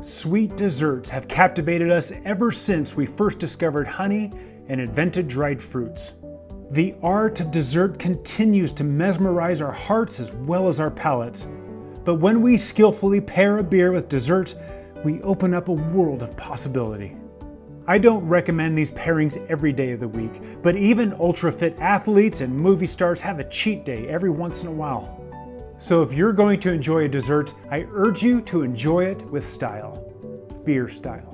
Sweet desserts have captivated us ever since we first discovered honey and invented dried fruits. The art of dessert continues to mesmerize our hearts as well as our palates. But when we skillfully pair a beer with dessert, we open up a world of possibility. I don't recommend these pairings every day of the week, but even ultra-fit athletes and movie stars have a cheat day every once in a while. So if you're going to enjoy a dessert, I urge you to enjoy it with style. Beer style.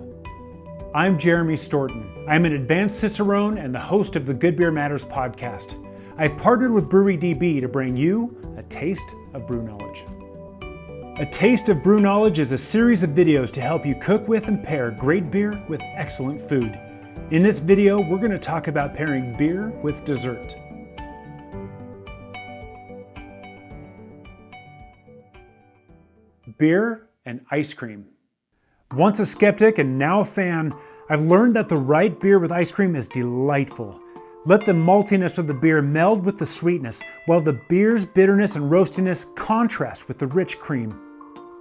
I'm Jeremy Storton. I'm an Advanced Cicerone and the host of the Good Beer Matters podcast. I've partnered with BrewDB to bring you A Taste of BrewKnowledge. A Taste of BrewKnowledge is a series of videos to help you cook with and pair great beer with excellent food. In this video, we're going to talk about pairing beer with dessert. Beer and ice cream. Once a skeptic and now a fan, I've learned that the right beer with ice cream is delightful. Let the maltiness of the beer meld with the sweetness, while the beer's bitterness and roastiness contrast with the rich cream.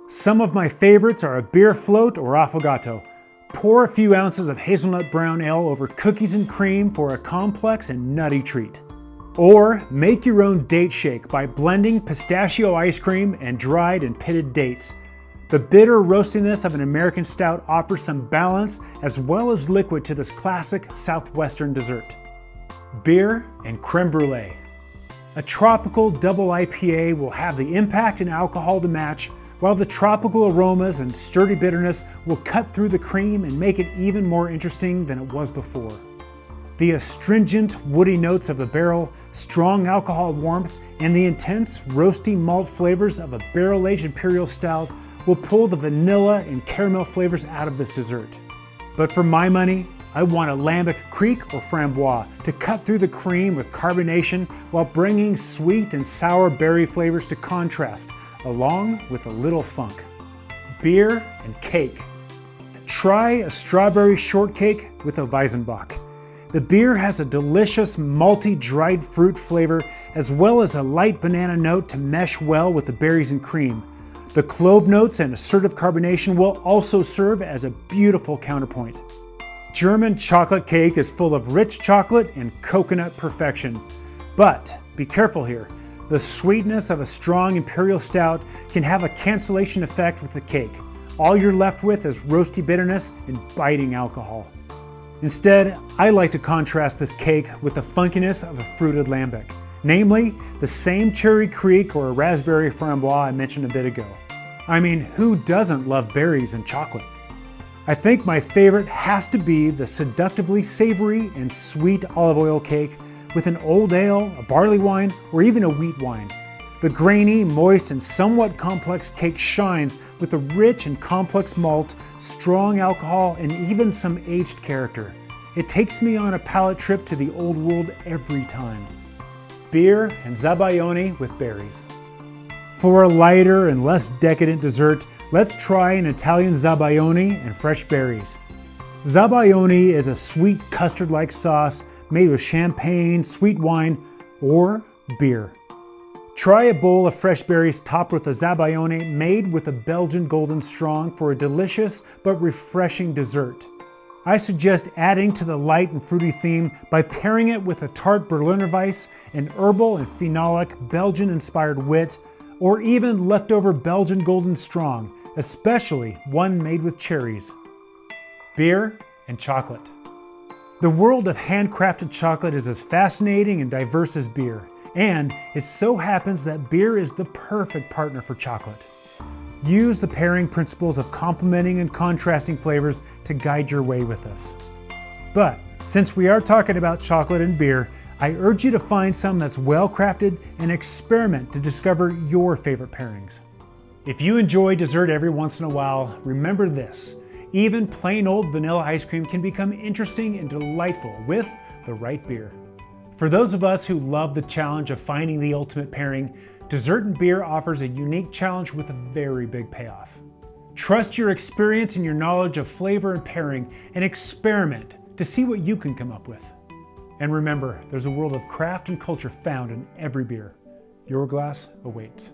Some of my favorites are a beer float or affogato. Pour a few ounces of hazelnut brown ale over cookies and cream for a complex and nutty treat. Or make your own date shake by blending pistachio ice cream and dried and pitted dates. The bitter roastiness of an American stout offers some balance as well as liquid to this classic Southwestern dessert. Beer and creme brulee. A tropical double IPA will have the impact and alcohol to match, while the tropical aromas and sturdy bitterness will cut through the cream and make it even more interesting than it was before. The astringent, woody notes of the barrel, strong alcohol warmth, and the intense, roasty malt flavors of a barrel-aged imperial stout will pull the vanilla and caramel flavors out of this dessert. But for my money, I want a lambic kriek or framboise to cut through the cream with carbonation while bringing sweet and sour berry flavors to contrast, along with a little funk. Beer and cake. Try a strawberry shortcake with a Weizenbock. The beer has a delicious malty dried fruit flavor as well as a light banana note to mesh well with the berries and cream. The clove notes and assertive carbonation will also serve as a beautiful counterpoint. German chocolate cake is full of rich chocolate and coconut perfection. But be careful here. The sweetness of a strong imperial stout can have a cancellation effect with the cake. All you're left with is roasty bitterness and biting alcohol. Instead, I like to contrast this cake with the funkiness of a fruited lambic, namely the same cherry kriek or raspberry framboise I mentioned a bit ago. I mean, who doesn't love berries and chocolate? I think my favorite has to be the seductively savory and sweet olive oil cake with an old ale, a barley wine, or even a wheat wine. The grainy, moist, and somewhat complex cake shines with the rich and complex malt, strong alcohol, and even some aged character. It takes me on a palate trip to the old world every time. Beer and zabaione with berries. For a lighter and less decadent dessert, let's try an Italian zabaione and fresh berries. Zabaione is a sweet custard-like sauce made with champagne, sweet wine, or beer. Try a bowl of fresh berries topped with a zabaione made with a Belgian Golden Strong for a delicious but refreshing dessert. I suggest adding to the light and fruity theme by pairing it with a tart Berliner Weiss, an herbal and phenolic Belgian-inspired wit, or even leftover Belgian Golden Strong, especially one made with cherries. Beer and chocolate. The world of handcrafted chocolate is as fascinating and diverse as beer, and it so happens that beer is the perfect partner for chocolate. Use the pairing principles of complementing and contrasting flavors to guide your way with this. But since we are talking about chocolate and beer, I urge you to find some that's well crafted and experiment to discover your favorite pairings. If you enjoy dessert every once in a while, remember this: even plain old vanilla ice cream can become interesting and delightful with the right beer. For those of us who love the challenge of finding the ultimate pairing, dessert and beer offers a unique challenge with a very big payoff. Trust your experience and your knowledge of flavor and pairing and experiment to see what you can come up with. And remember, there's a world of craft and culture found in every beer. Your glass awaits.